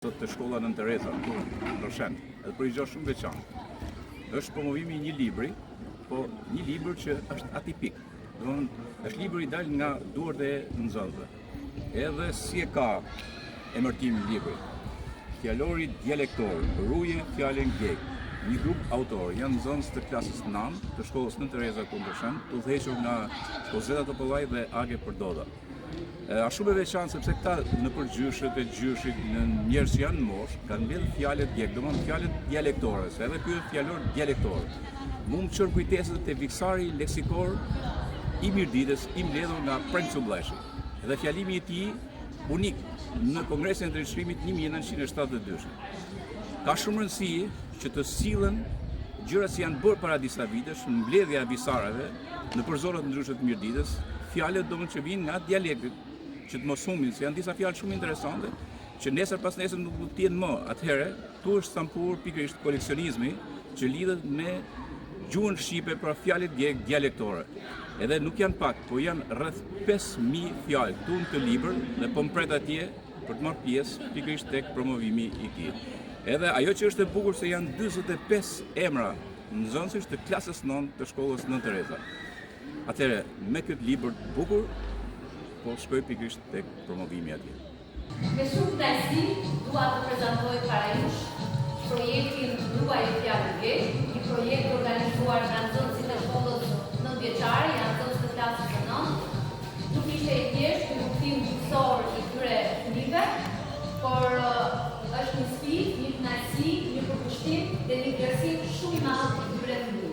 Të shkolla Nën Tereza, këtu në Roshen, edhe për i gjë shumë veçantë. Është promovimi i një libri, po një libër që është atipik. Është libër i dalë nga duart e nxënësve. Edhe si e ka emërtimin libri. Fjalori dialektor, rruje fjalën gjek. Një grup autor, janë nxënës të klasës 9 të shkollës Nën Tereza këtu në Roshen, të udhëhequr nga Kozeta Topollaj dhe Age Përdoda. Ashtu me veçanë sepse këta në përgjyshët e gjyshit, në njerëz që janë në moshë, kanë mbledhur fjalët djeg, domethënë fjalët dialektore, se edhe ky është fjalor dialektor. Mund të çon kujdeset te viksari leksikor i Mirditës, i mbledhur nga Frank Subleshi. Dhe fjalimi i tij unik në Kongresin e Ndërshkrimit 1972. Ka shumë rëndësi që të sillen gjërat që janë bërë para disa vitesh, në mbledhja e visareve në përzorët ndryshme të Mirditës, fjalët domethënë që vijnë nga dialektet, që të mos humbin, se janë disa fjalë shumë interesante, që nesër pas nesër nuk do të jenë më. Atëherë, tu është stampur pikërisht koleksionizmi që lidhet me gjuhën shqipe për fjalët dialektore. Edhe nuk janë pak, po janë rreth 5000 fjalë këtu në të libër dhe po mpret atje për të marrë pjesë pikërisht tek promovimi i tij. Edhe ajo që është e bukur se janë 45 emra nxënësish të klasës 9 të shkollës Nën Tereza. Atëherë, me këtë libër të bukur, po shkoj pikërisht tek promovimi atje. Me shumë kënaqësi dua të prezantoj para jush projektin Ruaj fjalën gjek, një projekt organizuar nga nxënësit e shkollës 9-vjeçare, janë nxënës të klasës së 9. Nuk ishte e thjeshtë një kuptim mësor i këtyre fëmijëve, por është një sfidë, një kënaqësi, një përkushtim dhe një vlerësim shumë i madh për këtyre fëmijëve.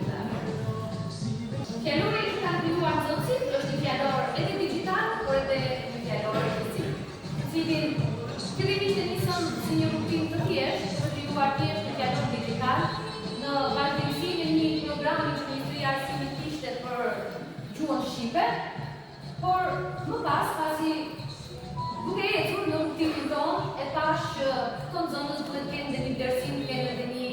Fjalori që kanë krijuar nxënësit është një fjalor edhe digital, por edhe një fjalor fizik. Cilin fillimisht e nisëm si një kuptim të thjeshtë, për krijuar thjesht një fjalor digital në vazhdimsinë e një programi që Ministria e Arsimit kishte për gjuhën shqipe, por më pas, pasi duke ecur në rrugtimin tonë, e pash që këto nxënës duhet të kenë një vlerësim, të kenë edhe një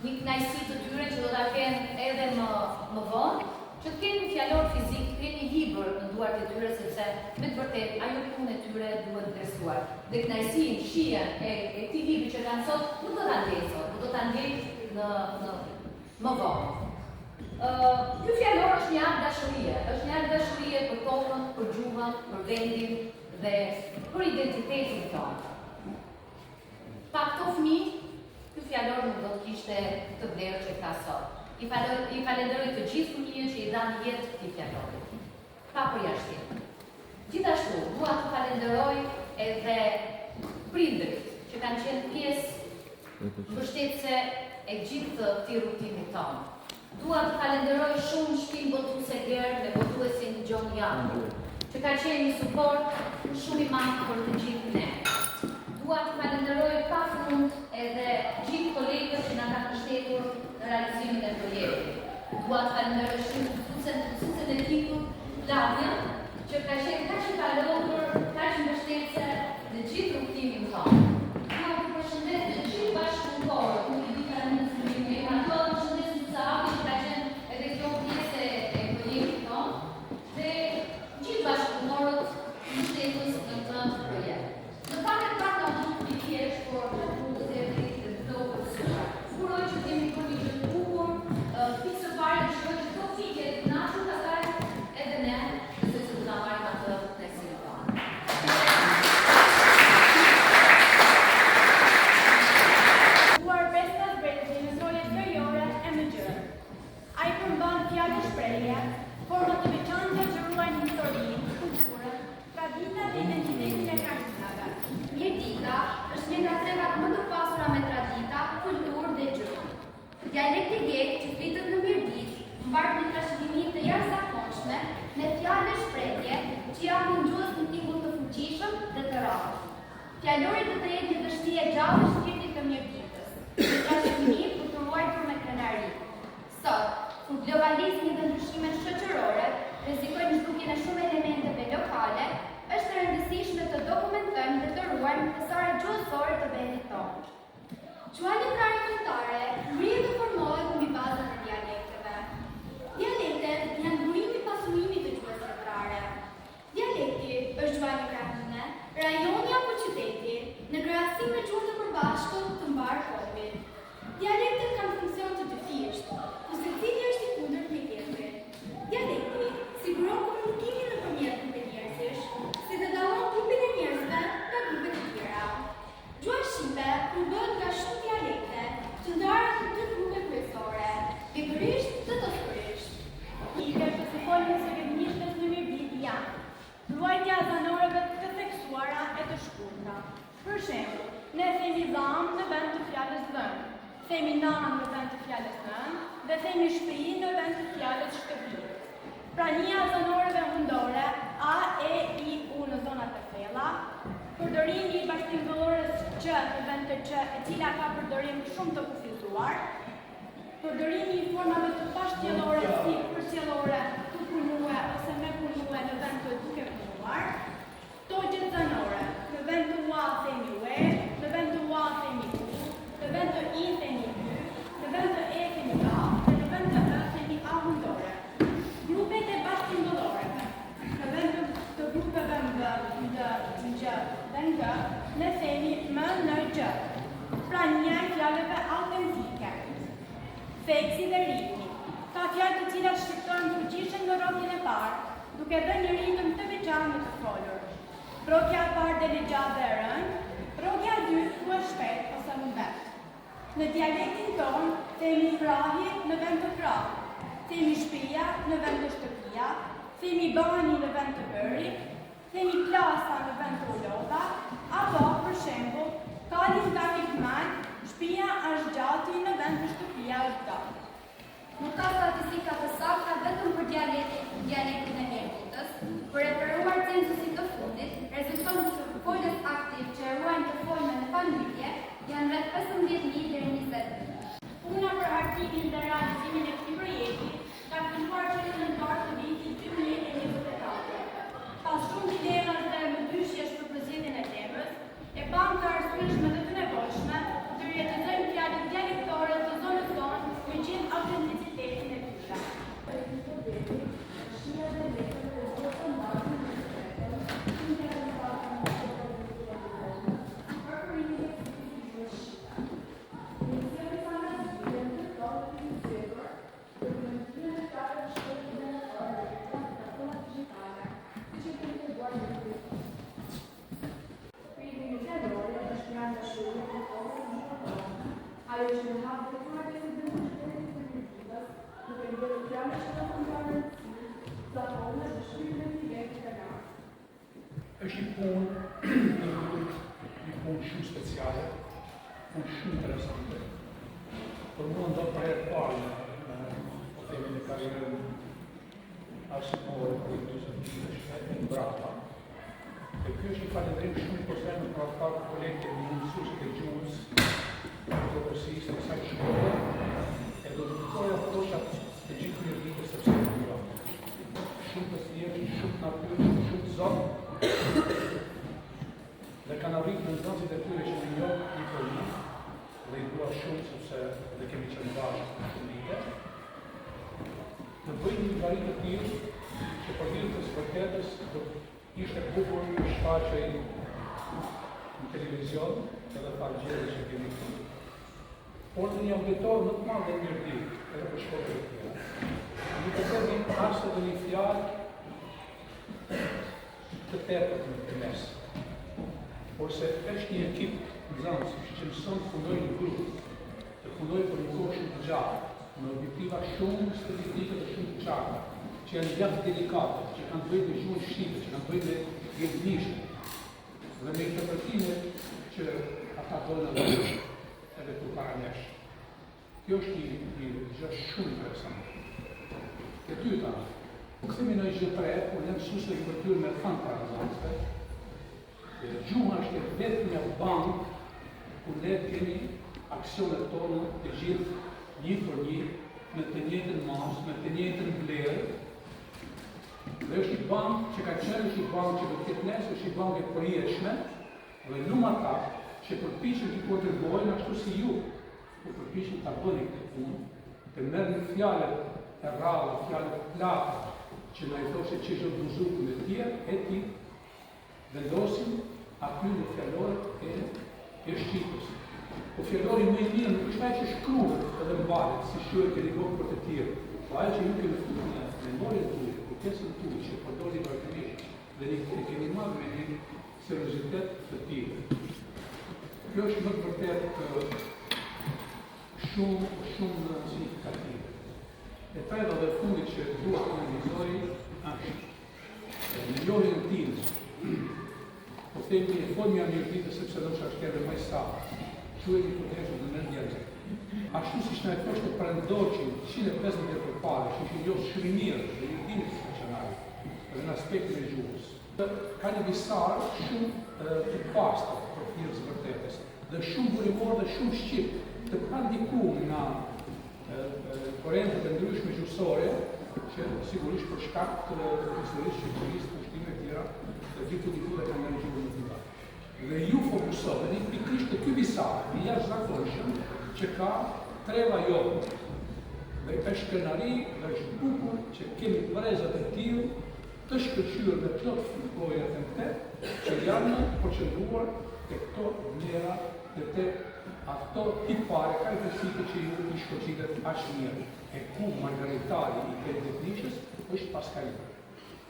kënaqësi të tyre që do ta kenë edhe më vonë, që të kenë një fjalor fizik, të kenë një libër në duart e tyre, sepse me të vërtetë ajo punë e tyre duhet vlerësuar. Dhe kënaqësinë, shijen e këtij libri që kanë sot nuk do ta ndjej sot, do ta ndjej në më vonë. Ky fjalor është një akt dashurie, është një akt dashurie për tokën, për gjuhën, për vendin dhe për identitetin tonë. Pa këto fëmijë, ky fjalor nuk do të kishte të vlerë që ka sot. I falenderoj të gjithë fëmijët që i dhanë jetë këtij fjalorit, pa përjashtim. Gjithashtu, dua të falenderoj edhe prindërit që kanë qenë pjesë mbështetëse e gjithë këtij rrugtimi tonë. Dua të falenderoj shumë shtëpinë botuese Gerd dhe botuesin Gjon Janku, që ka qenë një suport shumë i madh për të gjithë ne. Dua të falenderoj pafund edhe gjithë kolegët që na kanë mbështetur në realizimin e projektit. Dua të falenderoj shumë mësuesin e ekipit Lavia, që ka qenë kaq i valorur, kaq mbështetëse në gjithë rrugtimin tonë. Dua të përshëndes të gjithë bashkëpunëtorët, nuk i di tani në fillim, ato përshëndesin Saabi që ka qenë edhe kjo pjesë e projektit tonë, dhe gjithë bashkëpunëtorët mbështetues në këtë projekt. Në fakt pak nga shumë i thjeshtë, por mund të zëvendit të këto përsuar. Uroj që kemi bërë një gjë të bukur, pikë së pari të shkojë që këto fike të kënaqur pastaj edhe ne, se do ta marrim atë tekstin tonë. Duar Vestas Brezi në zonet veriore e Mëngjerë. Ai përmban fjalë shprehje, forma të veçanta që ruajnë historinë, kulturën, traditat dhe identitetin e karnavale. Mirdita është një nga tregat më të pasura me tradita, kulturë dhe gjuhë. Dialekti gjek që flitet në Mirditë mbart një trashëgimi të jashtëzakonshme me fjalë shprehje që japin gjuhës një tingull të fuqishëm dhe të rrallë. Fjalori do të jetë një dështi e gjallë e shpirtit të Mirditës, një trashëgimi për të ruajtur me krenari. Sot, kur globalizmi dhe ndryshimet shoqërore rrezikojnë zhdukjen e shumë elementeve lokale, është e rëndësishme të dokumentojmë dhe të ruajmë pasardhën gjuhësore të vendit tonë. Gjuha letrare kombëtare rrihet të formohet mbi bazën e dialekteve. Dialektet janë burimi i pasurimit të gjuhës letrare. Dialekti është gjuha letrare, rajoni apo qyteti, në krahasim me gjuhën bashku të mbar kohë. Dialektët kanë funksion të dyfishtë, ku secili është i kundërt me tjetrit. Dialekti siguron komunikimin nëpërmjet grupeve njerëzish, si dhe dallon grupin e njerëzve nga grupet e tjera. Gjuha shqipe përbëhet nga shumë dialekte, që ndahen në 3 grupe kryesore: pikërisht dhe toskurisht. Ikët që se folën se rrjedhnishtës në mirëditë janë ruajtja e banorëve të theksuara e të shkurtra. Për shembull, ne themi dham në vend të fjalës dhën, themi nan në vend të fjalës nën dhe themi shtëpi në vend të fjalës shtëpi. Prania e banorëve hundore a, e, i, u në zonat e thella, përdorimi i bashkëtingëllorës q në vend të q, e cila ka përdorim shumë të kufizuar, përdorimi i formave të pashtjellore si përcjellore, të punue ose me punue në vend të duke punuar, togjet zanore, në vend të ua themi ue, në vend të ua themi u, në vend të i themi y, në vend të e themi a, dhe në vend të e themi a hundore. Grupet e bashkëtingëlloreve, në vend të grupeve mbë, ndë, ngjë dhe ngë, ne themi më në gjë, pra një fjalëve autentike. Theksi dhe ritmi, ka fjalë të cilat shqiptojnë fuqishëm në rrotjen e parë, duke dhënë një ritëm të veçantë të folur. Rrotja e parë dhe gjatë dhe rënd, rrotja e dytë ku është shpejt ose humbet. Në dialektin tonë themi krahje në vend të krah, themi shtëpia në vend të shtëpia, themi bani në vend të bëri, themi plasa në vend të ulodha, apo për shembull, kali nga hikman, shtëpia është gjati në vend të shtëpia është gjati. Nuk ka statistika të sakta vetëm për dialektin e Erkutës, për referuar censusit të fundit, rezulton që folës aktiv që ruajnë të folën në familje janë rreth 15.000 deri 20.000. Puna për arkimin dhe realizimin e këtij projekti ka filluar që në nëntor të vitit 2024. Pas shumë dilemas dhe mëdyshjesh për përzgjedhjen e temës, e pam të arsyeshme dhe të nevojshme të rjetëzojmë fjalët dialektore të zonës tonë me gjithë autenticitetin e tyre. është një punë shumë speciale, punë shumë interesante. Për mua ndo për herë parë në themi në karierën arsimore për industrisë në brapa. E kjo është një falendrim shumë përsen për ata kolegët e mësuesit e gjuhës, të përësisë në kësaj shkolle, e do të përkoja poshat të gjithë mirëditës sepse në mira. Shumë të thjeshtë, shumë natyrë, shumë zotë, dhe kanë arritë në nxënësit e tyre që në njohë një për një, dhe i dua shumë sepse dhe kemi qenë bashkë në shumë vite, të bëjnë një vari të tillë që për ditës vërtetës do ishte bukur të shfaqej në televizion edhe falgjere që kemi këtu. Por në një auditor më të madh dhe mirëditë, edhe për shkollët e tjera. Një të themi ashtë edhe një fjalë të tepët në të mes. Por se është një ekip nxënësish që mëson të fundojë një grup, të fundojë për një kohë shumë të gjatë, në objektiva shumë specifike dhe shumë të qarta, që janë gjatë delikate, që kanë të bëjnë me gjuhën shqipe, që kanë të bëjnë me gjuhën dhe me interpretime që ata donë edhe të paranesh. Kjo është një gjë shumë interesante. E dyta, këthemi në gjë tre, por ne mësues dhe këtyre me thanë para nxënësve, gjuha është vetëm një bank ku ne kemi aksionet tona të gjithë një për një, me të njëjtën masë, me të njëjtën vlerë. Dhe është një bank që ka qenë një bank që do të ketë nesër, është një bank e përjetshme, dhe lumë ata që përpiqen të kontribuojnë ashtu si ju, ku përpiqen ta bëni këtë punë, të merrni fjalët e rralla, fjalët plata, që na i thoshe që është buzukë me tjerë, e ti vendosim aty në fjallorët e Shqipës. Po fjallori më i mirë nuk është ai që shkruhet edhe mbahet, si shkruhet ke rikon për të tjerë, po ai që ju keni futur në memorien tuaj, kujtesën tuaj që përdori vazhdimisht dhe ne keni marrë me një seriozitet të tillë. Kjo është më të vërtet shumë signifikative. E preda dhe fundit që duhet të analizoj është në njohjen tim, po themi e formja mirëdite sepse do të është edhe më saktë. Quhet hipotezë në mendje. Ashtu siç na e thoshte Prandoqi 150 vjet përpara, që ishte jo shkrimir dhe judimit profesional, edhe në aspektin e gjuhës. Ka një visar shumë të pastër për thirrjes vërtetës, dhe shumë burimor dhe shumë shqip, të kanë ndikuar nga korrentet e ndryshme gjuhësore, që sigurisht për shkak të historisë shqiptarisë, kushtime të tjera, diku dhe kanë nga një gjuhë më të dhe ju fokusoheni pikërisht te ky visar, i jashtëzakonshëm, që ka treva jote. Dhe është kënaqësi dhe është bukur që kemi brezat e tillë të shkëlqyer dhe plot fugojat e të që janë përqendruar te këto vlera dhe te ato tipare karakteristike që ju i shkëlqitet aq mirë. E ku margaritari i Politehnikës është Paskalina.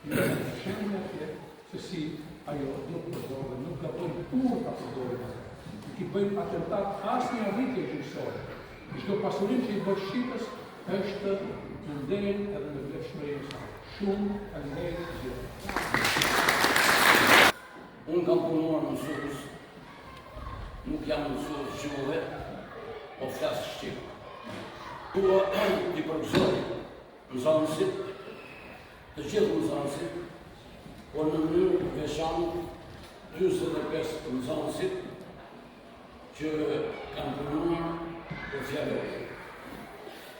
Ju e shënjë atje se si ajo nuk përdor dhe nuk gabon kur ta përdorim atë. Nuk i bëjmë atentat asnjë arritje gjyqësore. Çdo pasurim që i bën shqipës është në nderin edhe në vlefshmërinë e saj. Shumë faleminderit gjithë. Unë kam punuar në mësues, nuk jam mësues gjuhëve, po flas shqip. Dua t'i përgëzoj nxënësit, të gjithë nxënësit, por në mënyrë të veçantë 45 nxënësit që kanë punuar për fjalor.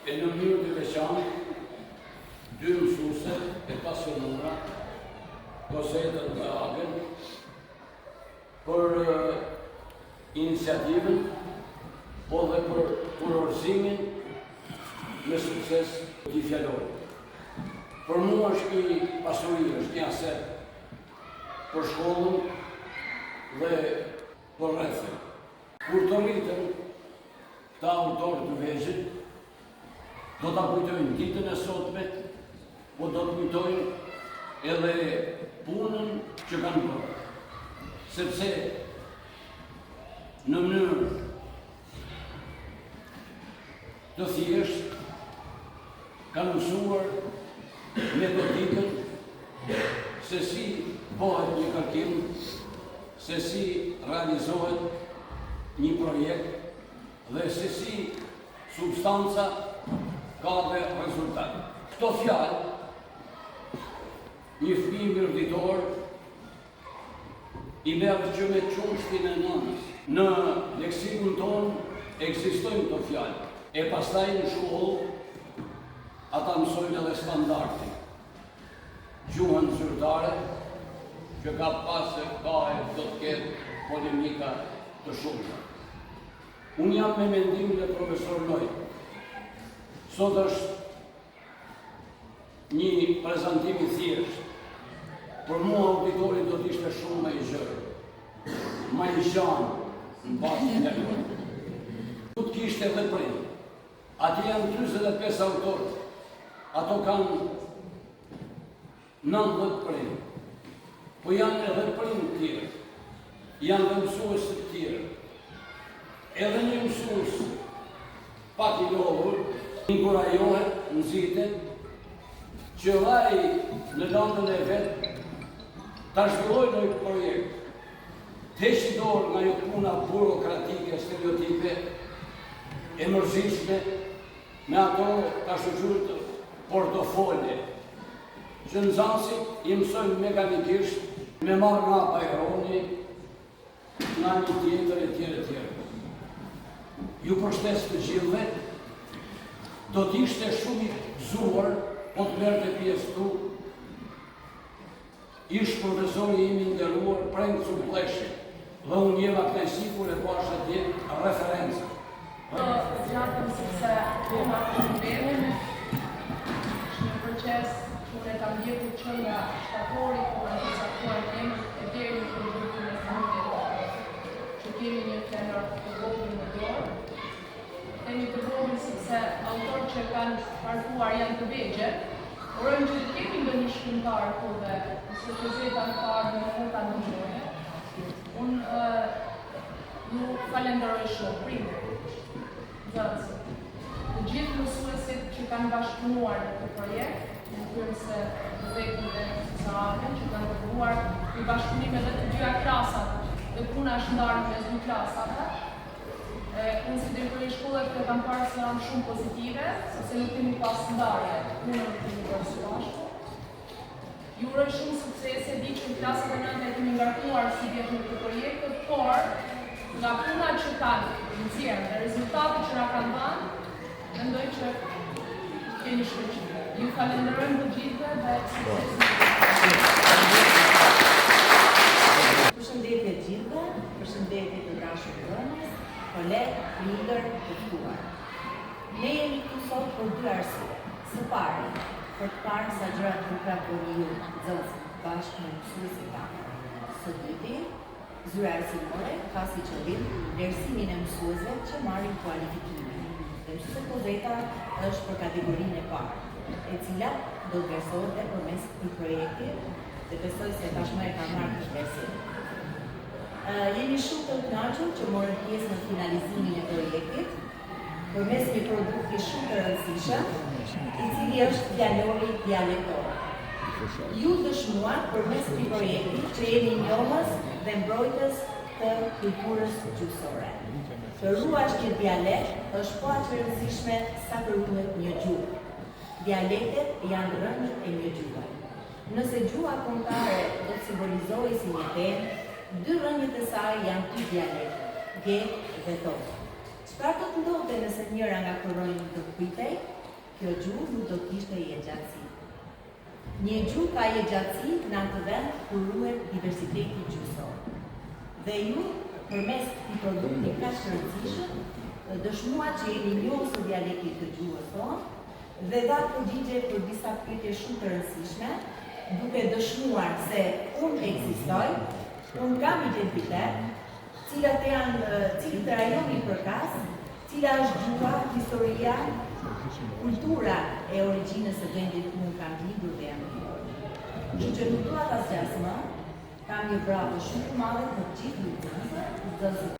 E në mënyrë të veçantë 2 mësuese e pasionuara, Kosetën dhe Agen, për iniciativën, po dhe për kurorëzimin me sukses të fjalorit. Për mua është një pasuri, është një aset për shkollën dhe për rrethën. Kur të rritën këta autorë të vegjël, do të kujtojnë ditën e sotme, po do të kujtojnë edhe punën që kanë bërë. Sepse në mënyrë të thjeshtë kanë mësuar metodikën se si bëhet një kërkim, se si realizohet një projekt dhe se si substanca ka dhe rezultat. Këto fjalë, një fëmijë mirëditor i merr që me çushtin e nënës. Në leksikun tonë ekzistojnë këto fjalë. E pastaj në shkollë ata mësojnë edhe standardin. Gjuhën zyrtare, që ka pasë ka e do të ketë polemika të shumta. Unë jam me mendimin e profesor Lloyd. Sot është një prezantim i thjeshtë. Për mua auditori do të ishte shumë më i gjerë, më i gjanë në bazën e lojë. Do të kishte edhe prind. Ati janë 45 autorë, ato kanë 90 prind. Po janë edhe prind të tjerë, janë dhe mësues të tjerë. Edhe një mësues pak i lodhur, inkurajohet, nxitet, që vaj në landën e vetë ta zhvilloj në një projekt, të heqë dorë nga një puna burokratike, stereotipe, e mërzishme, me ato ta shoqëruar të portofolje, që nxënësit i mësojnë mekanikisht, me marrë nga bajroni, nga një tjetër e tjerë. Ju përshtes të gjithëve, do t'ishte shumë i gëzuar, po të merrte pjesë tu, ish profesori imi nderuar Prenk Supleshi, dhe unë jeva kënaqësi kur e pash atje referencë. Zgjatëm sepse jema të shëndetin, është një proces kur e kam ndjekur që nga shtatori, kur e të saktuar temën e deri në grupin e fundit, që kemi një tenor të vogël në dorë. kanë parkuar janë të vegje. Urojmë që të kemi ndonjë shkrimtar këtu dhe nëse gazeta në parë dhe mund ta ndihmojë. Unë ju falenderoj shumë. Primë, të gjithë mësuesit që kanë bashkëpunuar në këtë projekt, në kryerëse Vekin dhe Sarabën, që kanë përbuar i bashkëpunim edhe të dyja klasat dhe puna është ndarë mes dy klasave. Unë si drejtori i shkollës të kam parë se janë shumë pozitive, sepse nuk kemi pas ndarje punën të kemi bërë së bashku. Ju uroj shumë suksese, di që në klasat e 9 kemi ngarkuar si vjetë në këtë projekte, por nga puna që kanë nxjerrë dhe rezultatet që na kanë dhënë, mendoj që keni shkëlqyer. Ju falenderojmë të gjithëve dhe Përshëndetje të gjithëve, përshëndetje të dashur dhënës, kolegë, prindër, të ftuar. Ne jemi këtu sot për dy arsye. Së pari, për të parë sa gjërat nuk bëni ju nxënësit bashkë me mësuesit tanë. Së dyti, zyra arsimore ka si qëllim vlerësimin e mësuesve që marrin kualifikimin. Dhe mësuese Kozeta është për kategorinë e parë, e cila do të vlerësohet dhe përmes këtij projekti dhe besoj se tashmë e ka marrë këtë vlerësim. Jemi shumë të kënaqur që morëm pjesë në finalizimin e projektit përmes një produkti shumë të rëndësishëm, i cili është fjalori dialektor. Ju dëshmuat përmes këtij projekti që jeni njohës dhe mbrojtës të kulturës gjuhësore. Të ruash një dialekt është po aq e rëndësishme sa të ruhet një gjuhë. Dialektet janë rrënjët e një gjuhe. Nëse gjuha kombëtare do të simbolizojë si një temë, dy rrënjët e saj janë dy dialekte, ge dhe tos. Çfarë do të ndodhte nëse njëra nga këto rrënjë do të pritej? Kjo gjuhë nuk do të kishte jetëgjatësi. Një gjuhë ka jetëgjatësi në atë vend ku ruhet diversiteti gjuhësor. Dhe ju, përmes këtij produkti kaq të rëndësishëm, dëshmuat që jeni njohës së dialektit të gjuhës tonë dhe dha përgjigje për disa pyetje shumë të rëndësishme, duke dëshmuar se unë ekzistoj, unë kam identitet, cilat janë cilët rajoni përkas, cila është gjuha, historia, kultura e origjinës së vendit ku unë kam lindur dhe jam lindur. Kështu që nuk dua ta zgjas më, kam një bravo shumë të madhe për gjithë nxënësit.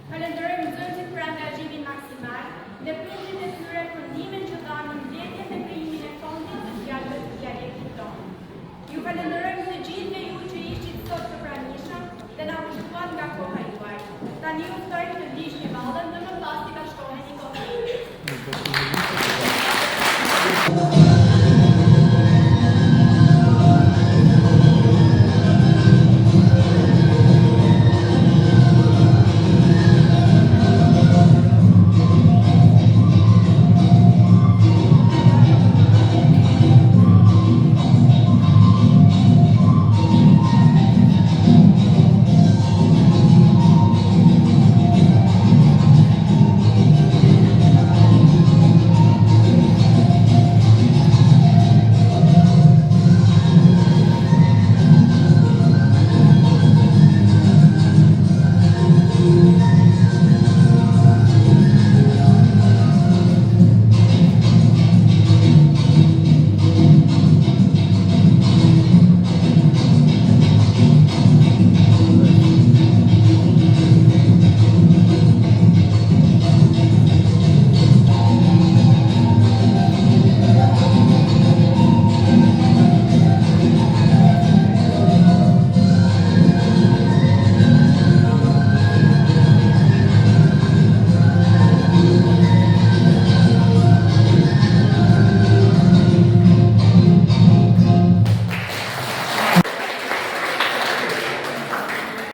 Falenderojmë nxënësit për angazhimin maksimal dhe prindërit e tyre për ndihmën që dhanë në mbledhjen dhe krijimin e fondit të fjalëve të dialektit tonë. Ju falenderojmë të gjithëve ju që ishit sot të pranishëm dhe na ushtruat nga koha juaj. Tani u ftoj